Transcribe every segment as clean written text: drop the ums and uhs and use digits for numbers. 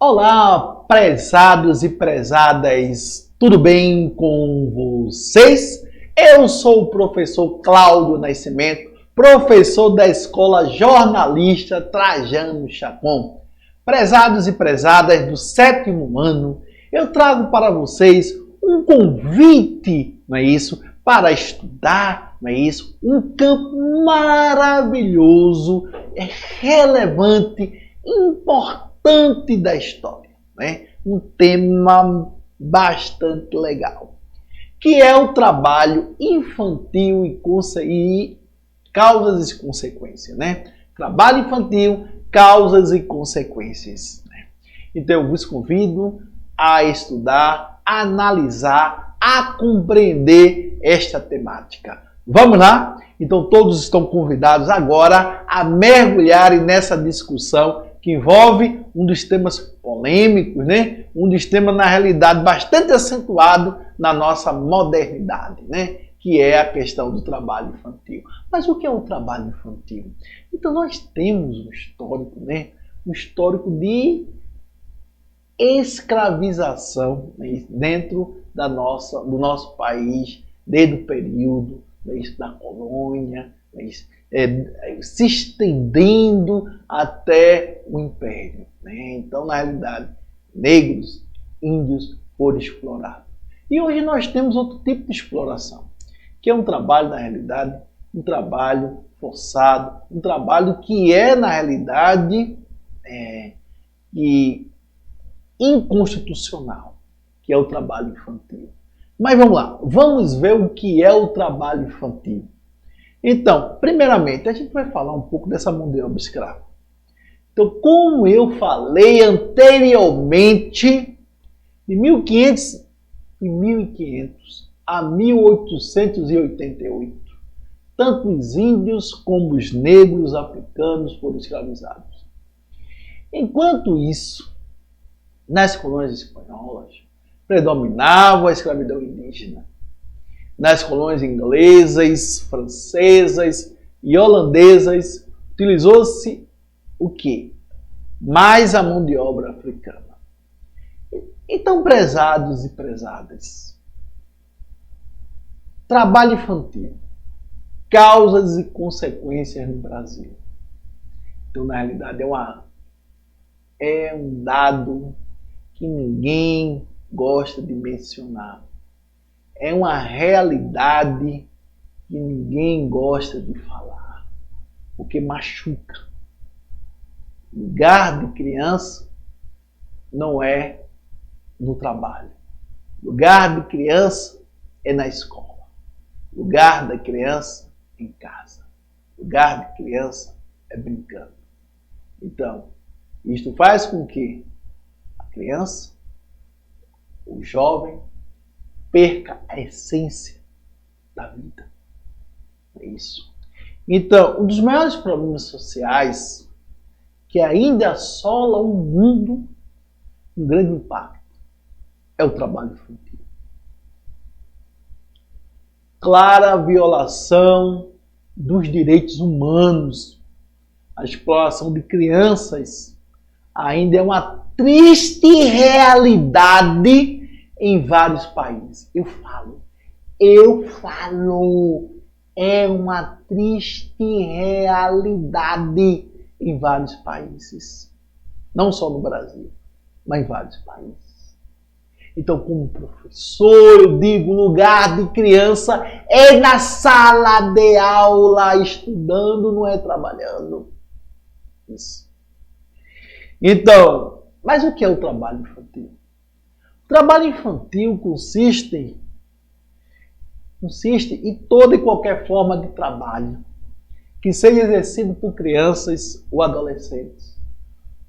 Olá, prezados e prezadas, tudo bem com vocês? Eu sou o professor Cláudio Nascimento, professor da Escola Jornalista Trajano Chacon. Prezados e prezadas do 7º ano, eu trago para vocês um convite, não é isso? Para estudar, não é isso? Um campo maravilhoso, relevante, importante da história, né? Um tema bastante legal, que é o trabalho infantil e causas e consequências, né? Trabalho infantil, causas e consequências, né? Então eu vos convido a estudar, a analisar, a compreender esta temática. Vamos lá? Então todos estão convidados agora a mergulharem nessa discussão que envolve um dos temas polêmicos, né? Um dos temas, na realidade, bastante acentuado na nossa modernidade, né? Que é a questão do trabalho infantil. Mas o que é o trabalho infantil? Então nós temos um histórico, né? Um histórico de escravização, né? Dentro do nosso país, desde o período, né? Da colônia, né? Se estendendo até o Império, né? Então, na realidade, negros, índios foram explorados. E hoje nós temos outro tipo de exploração, que é um trabalho, na realidade, um trabalho forçado, um trabalho que é, na realidade, inconstitucional, que é o trabalho infantil. Mas vamos lá, vamos ver o que é o trabalho infantil. Então, primeiramente, a gente vai falar um pouco dessa mão de obra escrava. Então, como eu falei anteriormente, de 1500 a 1888, tanto os índios como os negros africanos foram escravizados. Enquanto isso, nas colônias espanholas, predominava a escravidão indígena. Nas colônias inglesas, francesas e holandesas, utilizou-se o quê? Mais a mão de obra africana. Então, prezados e prezadas, trabalho infantil, causas e consequências no Brasil. Então, na realidade, é um dado que ninguém gosta de mencionar. É uma realidade que ninguém gosta de falar, porque machuca. Lugar de criança não é no trabalho. Lugar de criança é na escola. Lugar da criança é em casa. Lugar de criança é brincando. Então, isto faz com que a criança, o jovem, perca a essência da vida. É isso. Então, um dos maiores problemas sociais que ainda assola o mundo, um grande impacto, é o trabalho infantil. Clara violação dos direitos humanos, a exploração de crianças ainda é uma triste realidade em vários países. Eu falo, é uma triste realidade em vários países. Não só no Brasil, mas em vários países. Então, como professor, eu digo, lugar de criança é na sala de aula, estudando, não é trabalhando. Isso. Então, mas o que é o trabalho infantil? O trabalho infantil consiste em toda e qualquer forma de trabalho que seja exercido por crianças ou adolescentes,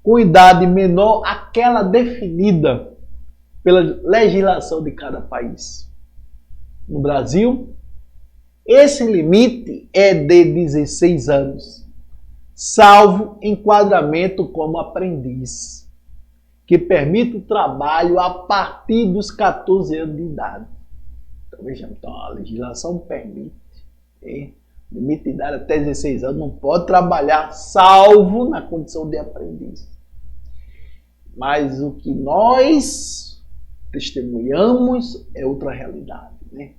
com idade menor àquela definida pela legislação de cada país. No Brasil, esse limite é de 16 anos, salvo enquadramento como aprendiz, que permite o trabalho a partir dos 14 anos de idade. Então, vejamos, a legislação permite, limite de idade até 16 anos, não pode trabalhar, salvo na condição de aprendiz. mas o que nós testemunhamos é outra realidade, né?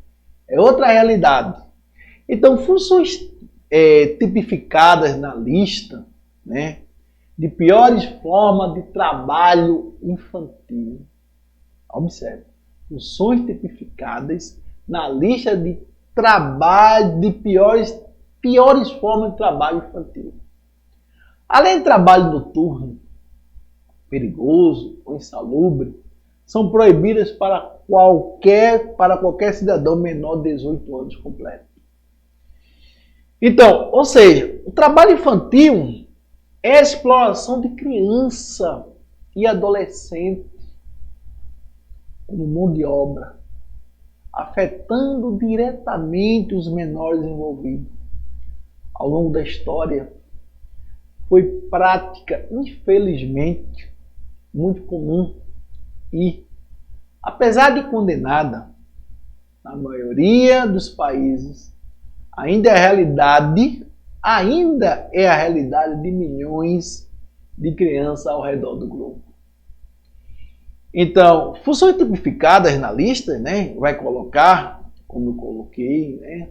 É outra realidade. Então, funções tipificadas na lista, né, de piores formas de trabalho infantil. Observe, funções tipificadas na lista de trabalho de piores formas de trabalho infantil. Além de trabalho noturno, perigoso ou insalubre, são proibidas para qualquer cidadão menor de 18 anos completo. Então, ou seja, o trabalho infantil é a exploração de criança e adolescente como mão de obra, afetando diretamente os menores envolvidos. Ao longo da história, foi prática, infelizmente, muito comum e, apesar de condenada, na maioria dos países, ainda é a realidade de milhões de crianças ao redor do globo. Então, funções tipificadas na lista, né, vai colocar, como eu coloquei, né,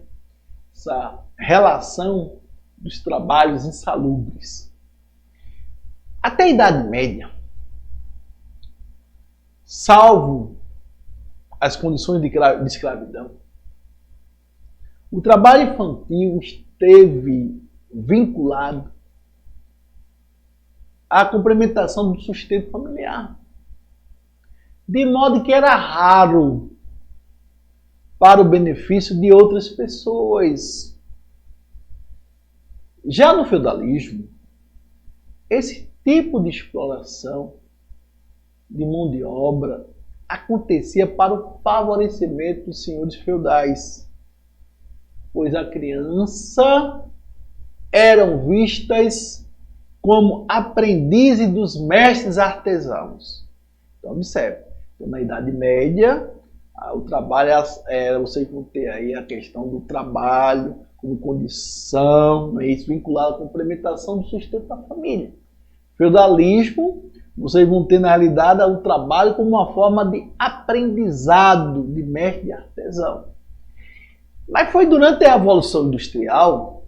essa relação dos trabalhos insalubres. Até a Idade Média, salvo as condições de escravidão, o trabalho infantil esteve vinculado à complementação do sustento familiar, de modo que era raro para o benefício de outras pessoas. Já no feudalismo, esse tipo de exploração de mão de obra acontecia para o favorecimento dos senhores feudais, pois a criança eram vistas como aprendizes dos mestres artesãos. Então, observe, na Idade Média, o trabalho era, vocês vão ter aí a questão do trabalho como condição, né, isso vinculado à complementação do sustento da família. Feudalismo, vocês vão ter na realidade o trabalho como uma forma de aprendizado de mestre e artesão. Mas foi durante a Revolução Industrial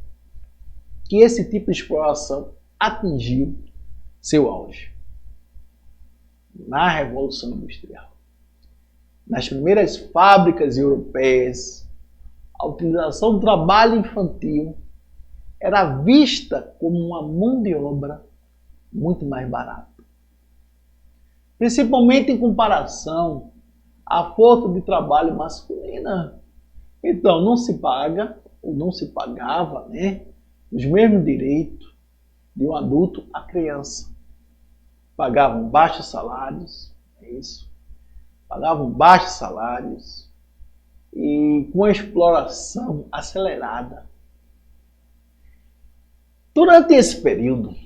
que esse tipo de exploração atingiu seu auge. Na Revolução Industrial, nas primeiras fábricas europeias, a utilização do trabalho infantil era vista como uma mão de obra muito mais barata, principalmente em comparação à força de trabalho masculina. Então, não se paga, ou não se pagava, né, os mesmos direitos de um adulto à criança. Pagavam baixos salários, é isso. Pagavam baixos salários e com a exploração acelerada. Durante esse período,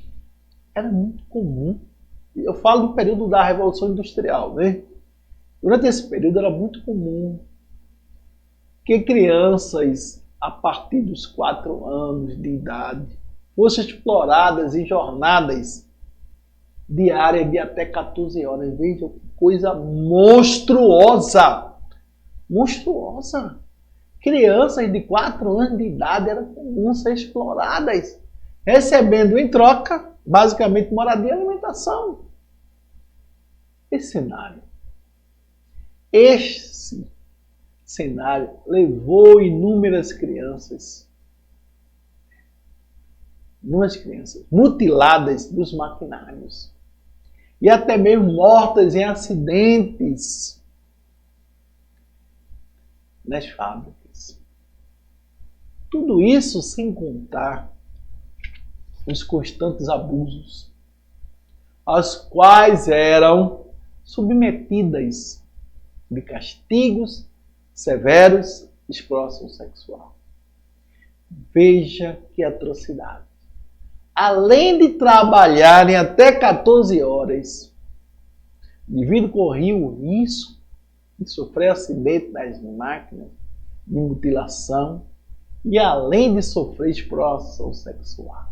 era muito comum, eu falo do período da Revolução Industrial, né? Durante esse período era muito comum que crianças a partir dos 4 anos de idade fossem exploradas em jornadas diárias de até 14 horas. Vejam que coisa monstruosa! Monstruosa! Crianças de 4 anos de idade eram comuns ser exploradas, recebendo em troca, basicamente, moradia e alimentação. Esse cenário levou inúmeras crianças mutiladas dos maquinários e até mesmo mortas em acidentes nas fábricas. Tudo isso sem contar os constantes abusos aos quais eram submetidas de castigos severos de exploração sexual. Veja que atrocidade. Além de trabalharem até 14 horas, o indivíduo corria o risco de sofrer acidente nas máquinas de mutilação e além de sofrer exploração sexual.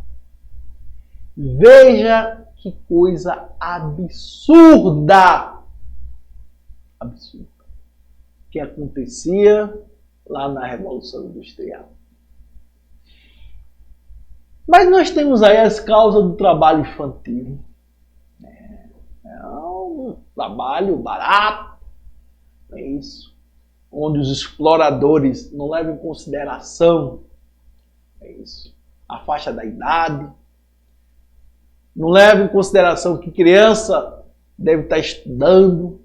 Veja que Que coisa absurda! Absurda. Que acontecia lá na Revolução Industrial. Mas nós temos aí as causas do trabalho infantil. É um trabalho barato, é isso, onde os exploradores não levam em consideração, é isso, a faixa da idade, não levam em consideração que criança deve estar estudando,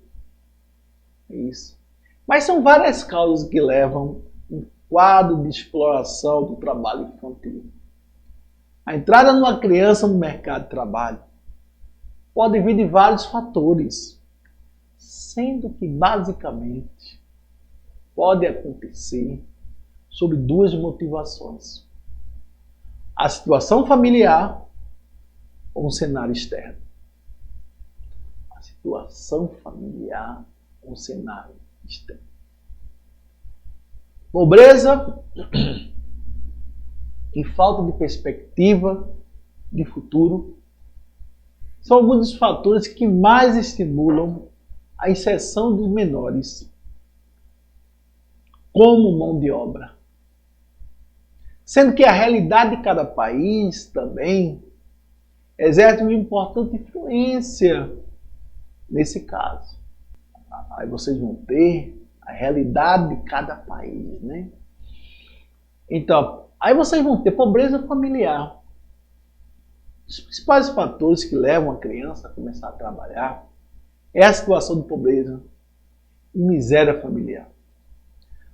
é isso. Mas são várias causas que levam um quadro de exploração do trabalho infantil. A entrada de uma criança no mercado de trabalho pode vir de vários fatores, sendo que basicamente pode acontecer sob duas motivações: a situação familiar ou um cenário externo. A situação familiar ou um cenário externo. Pobreza e falta de perspectiva de futuro são alguns dos fatores que mais estimulam a inserção dos menores como mão de obra. Sendo que a realidade de cada país também exerce uma importante influência nesse caso. Aí vocês vão ter a realidade de cada país, né? Então, aí vocês vão ter pobreza familiar. Os principais fatores que levam a criança a começar a trabalhar é a situação de pobreza e miséria familiar.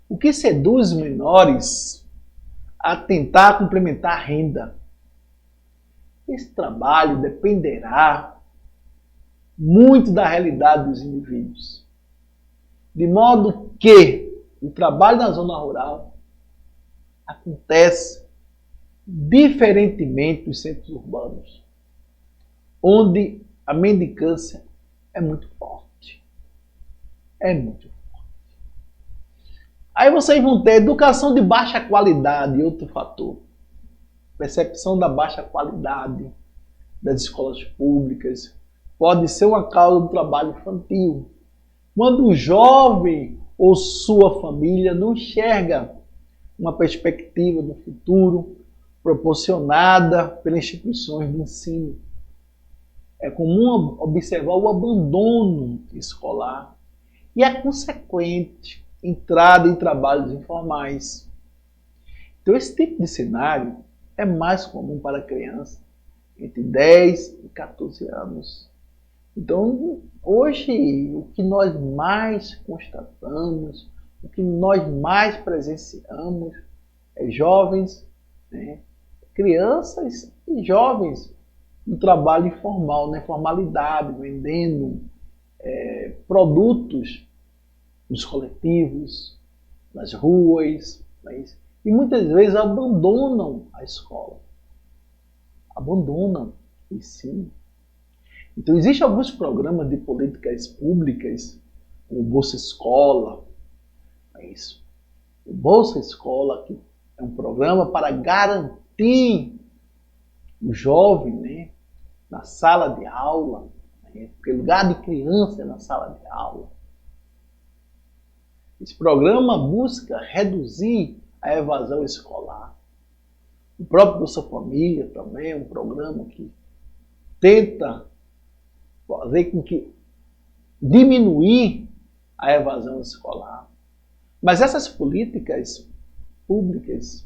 O que seduz os menores a tentar complementar a renda. Esse trabalho dependerá muito da realidade dos indivíduos. De modo que o trabalho na zona rural acontece diferentemente dos centros urbanos, onde a mendicância é muito forte. É muito forte. Aí vocês vão ter educação de baixa qualidade, outro fator. Percepção da baixa qualidade das escolas públicas pode ser uma causa do trabalho infantil. Quando o jovem ou sua família não enxerga uma perspectiva do futuro proporcionada pelas instituições de ensino. É comum observar o abandono escolar e a consequente entrada em trabalhos informais. Então, esse tipo de cenário é mais comum para crianças entre 10 e 14 anos. Então, hoje, o que nós mais constatamos, o que nós mais presenciamos é jovens, né, crianças e jovens no trabalho informal, na informalidade, vendendo produtos nos coletivos, nas ruas, e muitas vezes abandonam a escola. Abandonam o ensino. Então, existem alguns programas de políticas públicas, como o Bolsa Escola, o Bolsa Escola, que é um programa para garantir o jovem, né, na sala de aula, né, porque o lugar de criança é na sala de aula. Esse programa busca reduzir a evasão escolar. O próprio Bolsa Família também é um programa que tenta fazer com que diminuir a evasão escolar. Mas essas políticas públicas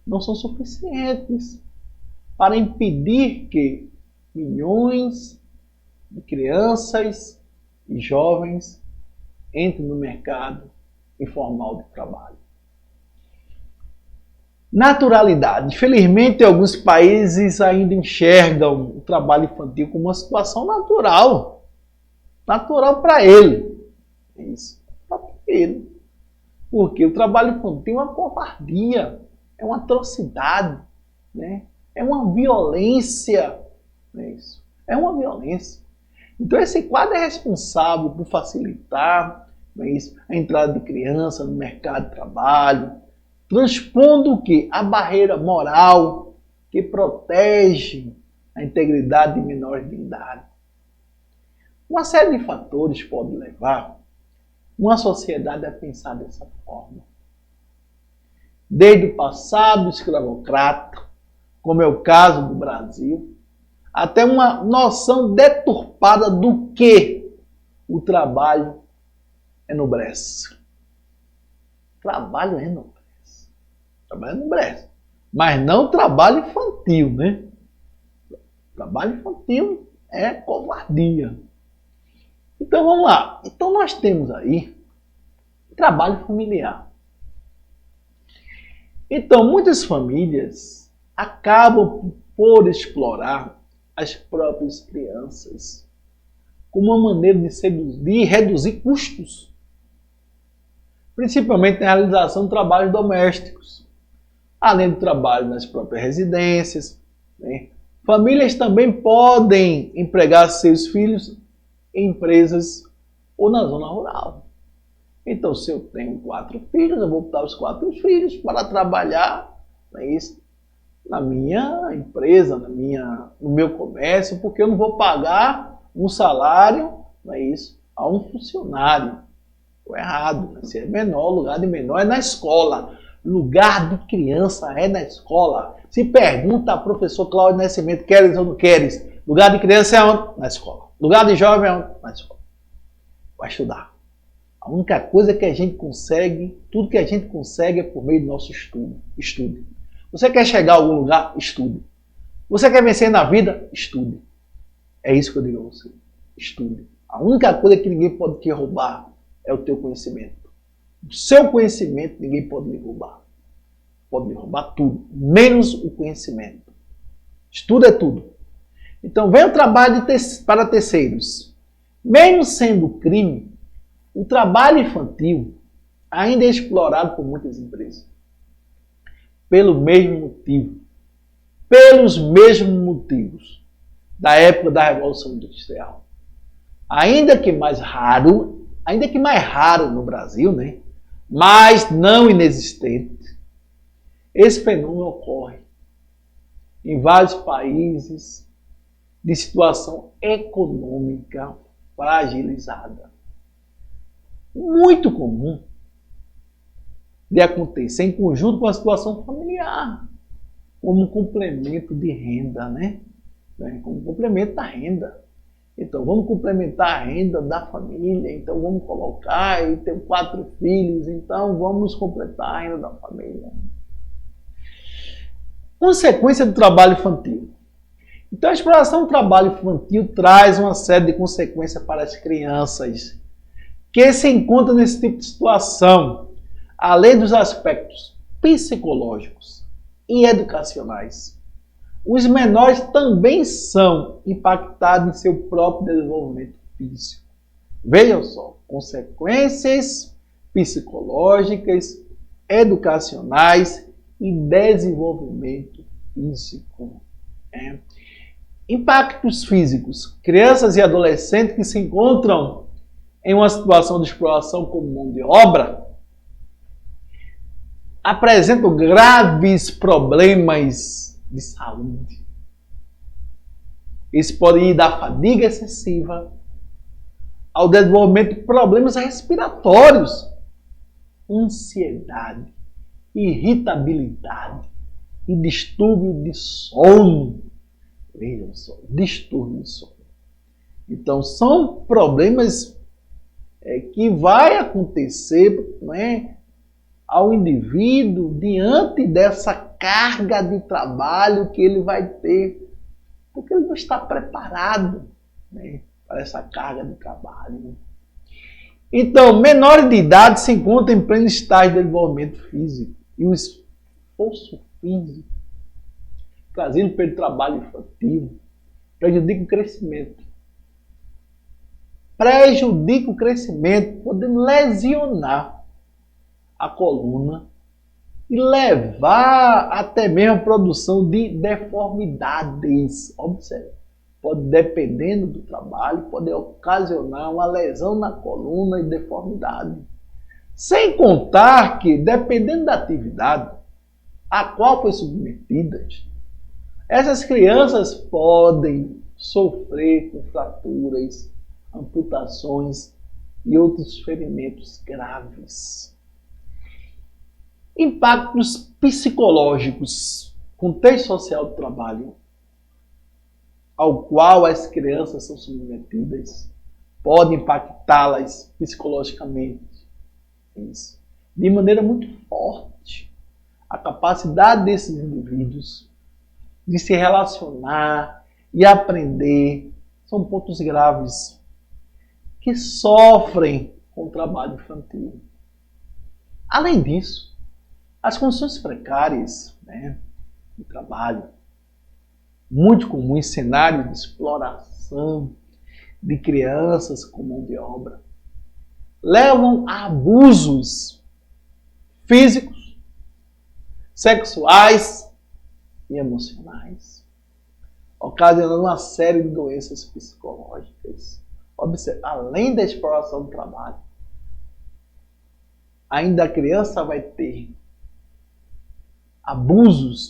não são suficientes para impedir que milhões de crianças e jovens entrem no mercado informal de trabalho. Naturalidade. Infelizmente, alguns países ainda enxergam o trabalho infantil como uma situação natural. Natural para ele. É isso. Para ele. Porque o trabalho infantil é uma covardia, é uma atrocidade, né? É uma violência. É isso. É uma violência. Então, esse quadro é responsável por facilitar, é isso, a entrada de criança no mercado de trabalho, transpondo o quê? A barreira moral que protege a integridade de menores de idade. Uma série de fatores pode levar uma sociedade a pensar dessa forma. Desde o passado escravocrata, como é o caso do Brasil, até uma noção deturpada do que o trabalho enobrece. Trabalho enobrece. Trabalho enobrece. Mas não trabalho infantil, né? Trabalho infantil é covardia. Então vamos lá. Então nós temos aí trabalho familiar. Então muitas famílias acabam por explorar as próprias crianças como uma maneira de reduzir custos, principalmente na realização de trabalhos domésticos, além do trabalho nas próprias residências, né? Famílias também podem empregar seus filhos em empresas ou na zona rural. Então, se eu tenho 4 filhos, eu vou botar os 4 filhos para trabalhar, não é isso, na minha empresa, no meu comércio, porque eu não vou pagar um salário, não é isso, a um funcionário. Estou errado, né? Se é menor, lugar de menor é na escola. Lugar de criança é na escola. Se pergunta a professor Cláudio Nascimento, queres ou não queres? Lugar de criança é onde? Na escola. Lugar de jovem é onde? Na escola. Vai estudar. A única coisa que a gente consegue, tudo que a gente consegue é por meio do nosso estudo. Estude. Você quer chegar a algum lugar? Estude. Você quer vencer na vida? Estude. É isso que eu digo a você. Estude. A única coisa que ninguém pode te roubar é o teu conhecimento. O seu conhecimento ninguém pode lhe roubar. Pode lhe roubar tudo, menos o conhecimento. Estudo é tudo. Então vem o trabalho para terceiros. Mesmo sendo crime, o trabalho infantil ainda é explorado por muitas empresas. Pelo mesmo motivo. Pelos mesmos motivos da época da Revolução Industrial. Ainda que mais raro no Brasil, né? Mas não inexistente, esse fenômeno ocorre em vários países de situação econômica fragilizada. Muito comum de acontecer em conjunto com a situação familiar, como um complemento de renda, né? Como complemento da renda. Então, vamos complementar a renda da família, então vamos colocar, eu tenho 4 filhos, então vamos completar a renda da família. Consequência do trabalho infantil. Então, a exploração do trabalho infantil traz uma série de consequências para as crianças que se encontram nesse tipo de situação, além dos aspectos psicológicos e educacionais. Os menores também são impactados em seu próprio desenvolvimento físico. Vejam só, consequências psicológicas, educacionais e desenvolvimento físico. Impactos físicos. Crianças e adolescentes que se encontram em uma situação de exploração como mão de obra apresentam graves problemas de saúde. Isso pode ir da fadiga excessiva ao desenvolvimento de problemas respiratórios, ansiedade, irritabilidade e distúrbio de sono. Vejam só, distúrbio de sono. Então, são problemas que vai acontecer, não é, ao indivíduo diante dessa carga de trabalho que ele vai ter, porque ele não está preparado, né, para essa carga de trabalho. Então, menores de idade se encontram em pleno estágio de desenvolvimento físico e o esforço físico trazido pelo trabalho infantil prejudica o crescimento. Prejudica o crescimento, podendo lesionar a coluna e levar até mesmo a produção de deformidades. Observe, pode, dependendo do trabalho, pode ocasionar uma lesão na coluna e deformidade. Sem contar que, dependendo da atividade a qual foi submetida, Essas crianças podem sofrer com fraturas, amputações e outros ferimentos graves. Impactos psicológicos, contexto social do trabalho ao qual as crianças são submetidas, pode impactá-las psicologicamente. Isso. De maneira muito forte. A capacidade desses indivíduos de se relacionar e aprender são pontos graves que sofrem com o trabalho infantil. Além disso, as condições precárias, de trabalho, muito comum em cenários de exploração de crianças com mão de obra, levam a abusos físicos, sexuais e emocionais, ocasionando uma série de doenças psicológicas. Além da exploração do trabalho, ainda a criança vai ter abusos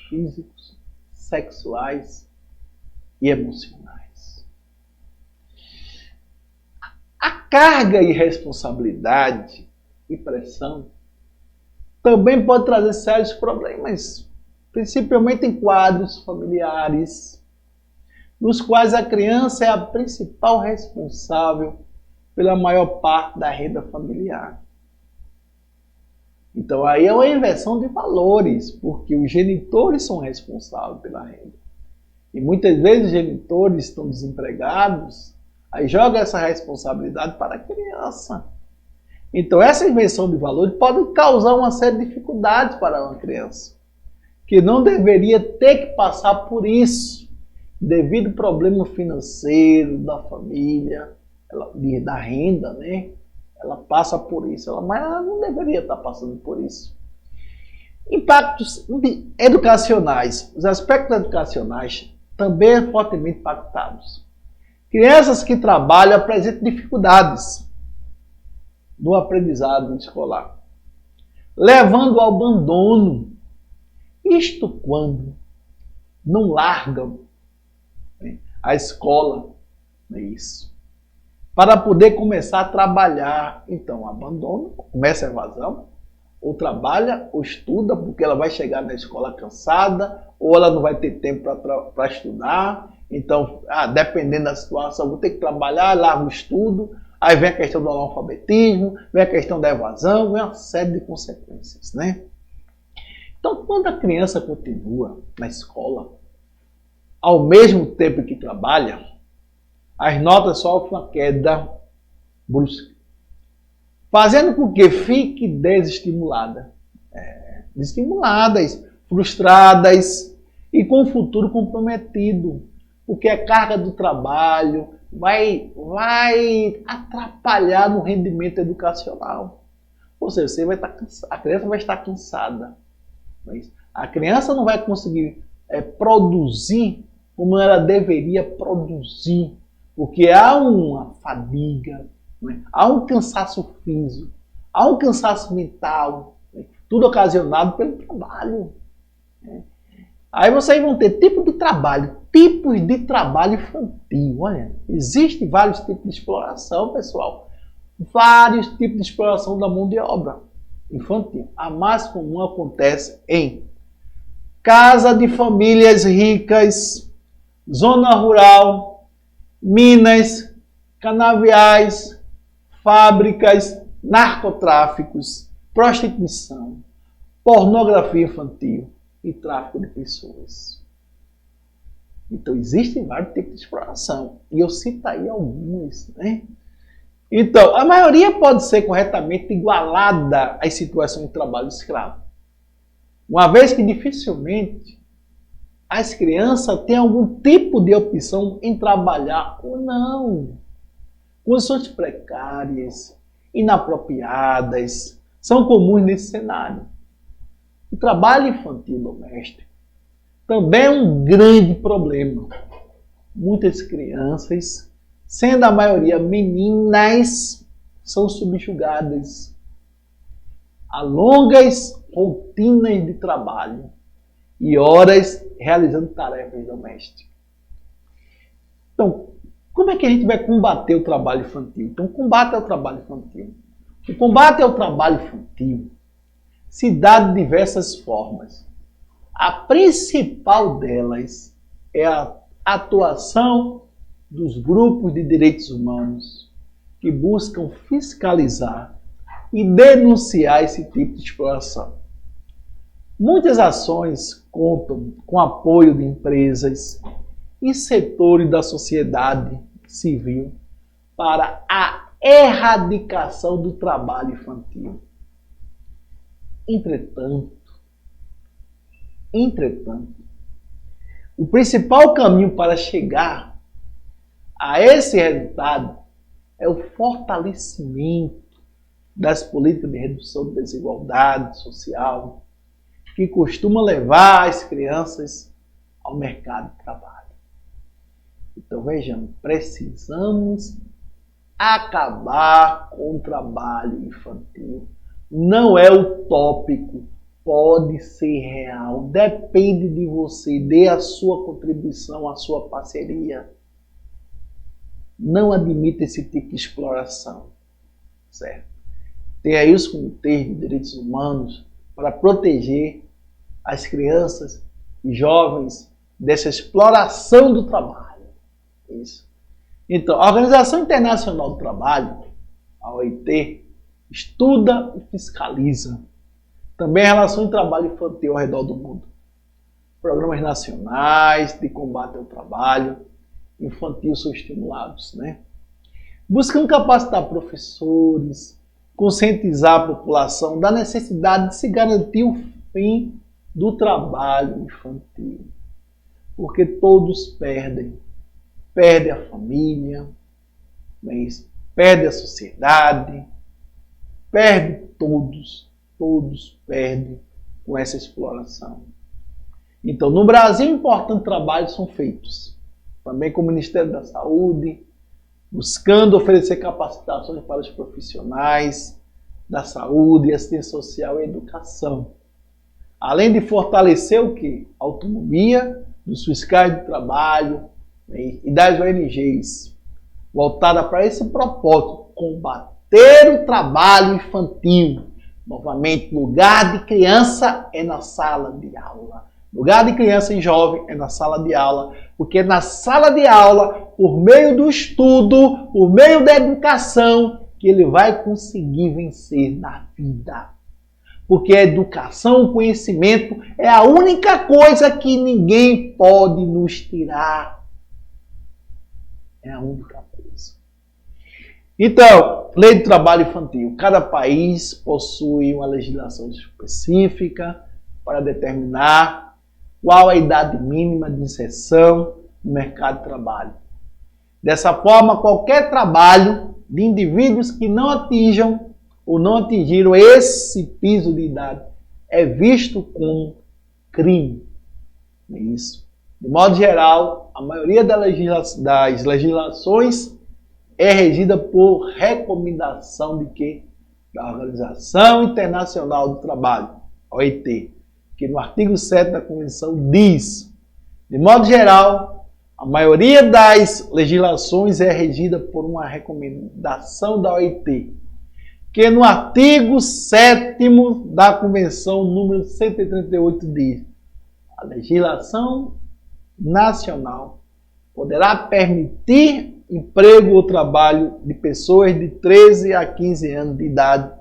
físicos, sexuais e emocionais. A carga e responsabilidade e pressão também pode trazer sérios problemas, principalmente em quadros familiares, nos quais a criança é a principal responsável pela maior parte da renda familiar. Então aí é uma inversão de valores, porque os genitores são responsáveis pela renda. E muitas vezes os genitores estão desempregados, aí joga essa responsabilidade para a criança. Então essa inversão de valores pode causar uma série de dificuldades para uma criança, que não deveria ter que passar por isso, devido ao problema financeiro da família, da renda, Ela passa por isso, mas ela não deveria estar passando por isso. Impactos educacionais. Os aspectos educacionais também são fortemente impactados. Crianças que trabalham apresentam dificuldades no aprendizado escolar, levando ao abandono. Isto quando não largam a escola, para poder começar a trabalhar. Então, abandono, começa a evasão, ou trabalha, ou estuda, porque ela vai chegar na escola cansada, ou ela não vai ter tempo para estudar. Então, dependendo da situação, vou ter que trabalhar, largo o estudo, aí vem a questão do analfabetismo, vem a questão da evasão, vem uma série de consequências, Então, quando a criança continua na escola, ao mesmo tempo que trabalha, as notas sofrem uma queda brusca, fazendo com que fique desestimulada, desestimuladas, frustradas e com o futuro comprometido, porque a carga do trabalho vai atrapalhar no rendimento educacional. Ou seja, você vai estar a criança vai estar cansada, a criança não vai conseguir produzir como ela deveria produzir, porque há uma fadiga, há um cansaço físico, há um cansaço mental, tudo ocasionado pelo trabalho. Aí vocês vão ter tipos de trabalho infantil. Olha, existem vários tipos de exploração, pessoal. Vários tipos de exploração da mão de obra infantil. A mais comum acontece em casa de famílias ricas, zona rural, minas, canaviais, fábricas, narcotráficos, prostituição, pornografia infantil e tráfico de pessoas. Então existem vários tipos de exploração e eu cito aí alguns, Então, a maioria pode ser corretamente igualada às situações de trabalho escravo, uma vez que dificilmente as crianças têm algum tipo de opção em trabalhar ou não. Condições precárias, inapropriadas, são comuns nesse cenário. O trabalho infantil doméstico também é um grande problema. Muitas crianças, sendo a maioria meninas, são subjugadas a longas rotinas de trabalho e horas realizando tarefas domésticas. Então, como é que a gente vai combater o trabalho infantil? Então, o combate ao trabalho infantil. O combate ao trabalho infantil se dá de diversas formas. A principal delas é a atuação dos grupos de direitos humanos que buscam fiscalizar e denunciar esse tipo de exploração. Muitas ações contam com apoio de empresas e setores da sociedade civil para a erradicação do trabalho infantil. Entretanto, o principal caminho para chegar a esse resultado é o fortalecimento das políticas de redução da desigualdade social, que costuma levar as crianças ao mercado de trabalho. Então vejamos, precisamos acabar com o trabalho infantil. Não é utópico, pode ser real, depende de você, dê a sua contribuição, a sua parceria. Não admita esse tipo de exploração, certo? Tem aí os comitês de direitos humanos para proteger as crianças e jovens dessa exploração do trabalho. Isso. Então, a Organização Internacional do Trabalho, a OIT, estuda e fiscaliza também a relação de trabalho infantil ao redor do mundo. Programas nacionais de combate ao trabalho infantil são estimulados, né? Buscam capacitar professores, conscientizar a população da necessidade de se garantir o fim do trabalho infantil. Porque todos perdem. Perde a família, perde a sociedade, perde todos perdem com essa exploração. Então, no Brasil, importantes trabalhos são feitos, também com o Ministério da Saúde, buscando oferecer capacitações para os profissionais da saúde, assistência social e educação. Além de fortalecer o quê? A autonomia dos fiscais de trabalho e das ONGs, voltada para esse propósito, combater o trabalho infantil. Novamente, lugar de criança é na sala de aula. Lugar de criança e jovem é na sala de aula, porque é na sala de aula, por meio do estudo, por meio da educação, que ele vai conseguir vencer na vida. Porque a educação, o conhecimento é a única coisa que ninguém pode nos tirar. É a única coisa. Então, lei do trabalho infantil. Cada país possui uma legislação específica para determinar qual a idade mínima de inserção no mercado de trabalho. Dessa forma, qualquer trabalho de indivíduos que não atinjam ou não atingiram esse piso de idade é visto como crime. É isso. De modo geral, a maioria das legislações é regida por recomendação de quê? Da Organização Internacional do Trabalho, OIT, que no artigo 7 da Convenção diz, de modo geral, a maioria das legislações é regida por uma recomendação da OIT, que no artigo 7º da Convenção número 138 diz, a legislação nacional poderá permitir emprego ou trabalho de pessoas de 13 a 15 anos de idade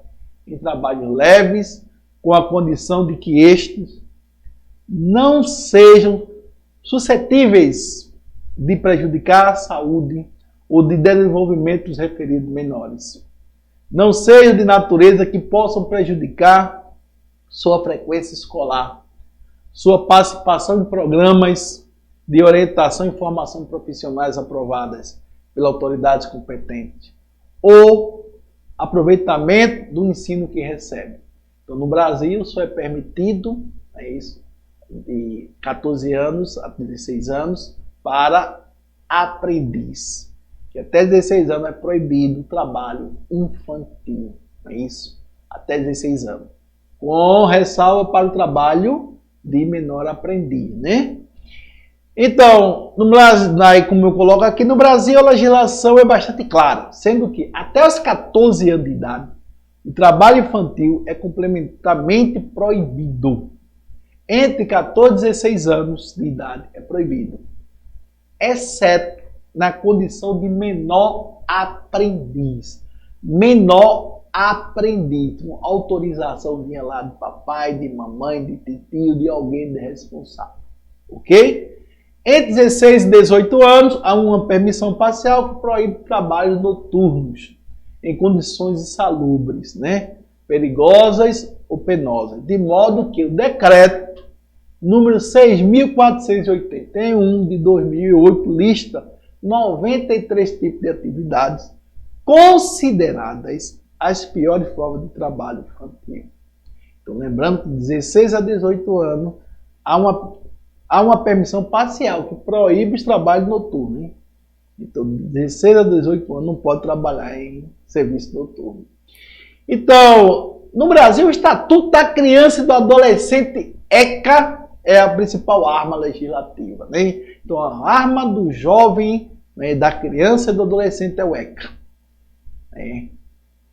em trabalhos leves, com a condição de que estes não sejam suscetíveis de prejudicar a saúde ou de desenvolvimento dos referidos menores. Não sejam de natureza que possam prejudicar sua frequência escolar, sua participação em programas de orientação e formação profissionais aprovadas pela autoridade competente, ou aproveitamento do ensino que recebe. Então, no Brasil, só é permitido, de 14 anos a 16 anos, para aprendiz. Que até 16 anos é proibido o trabalho infantil, não é isso? Até 16 anos. Com ressalva para o trabalho de menor aprendiz, né? Então, no Brasil, como eu coloco aqui, no Brasil a legislação é bastante clara, sendo que até os 14 anos de idade, o trabalho infantil é completamente proibido. Entre 14 e 16 anos de idade é proibido, exceto na condição de menor aprendiz. Menor aprendiz, com autorizaçãozinha lá de papai, de mamãe, de tio, de alguém de responsável. Ok? Entre 16 e 18 anos, há uma permissão parcial que proíbe trabalhos noturnos em condições insalubres, né? Perigosas ou penosas, de modo que o decreto número 6.481 de 2008 lista 93 tipos de atividades consideradas as piores formas de trabalho infantil. Então, lembrando que de 16 a 18 anos há uma permissão parcial que proíbe os trabalhos noturnos. Hein? Então, de 16 a 18 anos não pode trabalhar em serviço noturno. Então, no Brasil, o Estatuto da Criança e do Adolescente, ECA, é a principal arma legislativa. Né? Então, a arma do jovem, né, da criança e do adolescente é o ECA. Né?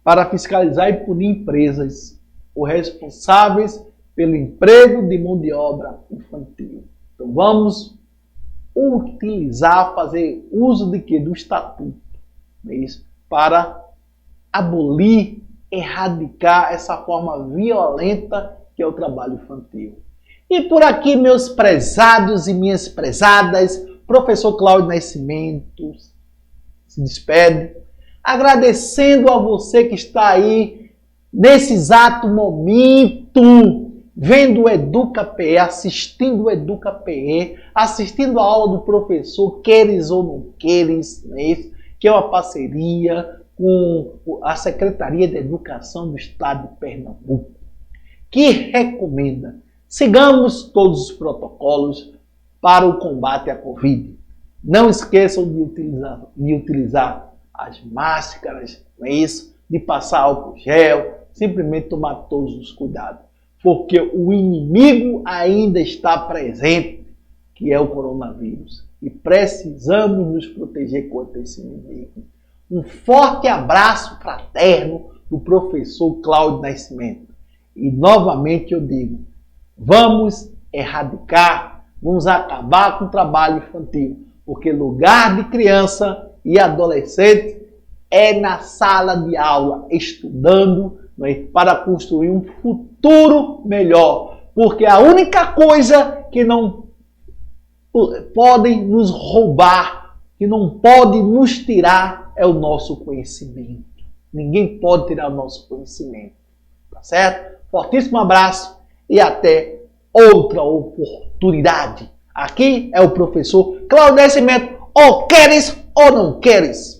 Para fiscalizar e punir empresas ou responsáveis pelo emprego de mão de obra infantil. Então, vamos fazer uso de quê? Do Estatuto. Né? Isso, para abolir, erradicar essa forma violenta que é o trabalho infantil. E por aqui, meus prezados e minhas prezadas, professor Cláudio Nascimento se despede, agradecendo a você que está aí nesse exato momento, vendo o EducaPE, assistindo o EducaPE, assistindo a aula do professor, queres ou não queres, né? Que é uma parceria com a Secretaria de Educação do Estado de Pernambuco, que recomenda: sigamos todos os protocolos para o combate à Covid. Não esqueçam de utilizar as máscaras, não é isso? De passar álcool gel, simplesmente tomar todos os cuidados. Porque o inimigo ainda está presente, que é o coronavírus. E precisamos nos proteger contra esse inimigo. Um forte abraço fraterno do professor Cláudio Nascimento. E novamente eu digo, vamos erradicar, vamos acabar com o trabalho infantil, porque lugar de criança e adolescente é na sala de aula, estudando, né, para construir um futuro melhor. Porque a única coisa que não podem nos roubar, que não pode nos tirar, é o nosso conhecimento. Ninguém pode tirar o nosso conhecimento. Tá certo? Fortíssimo abraço e até outra oportunidade. Aqui é o professor Cláudio Nascimento. Ou queres ou não queres?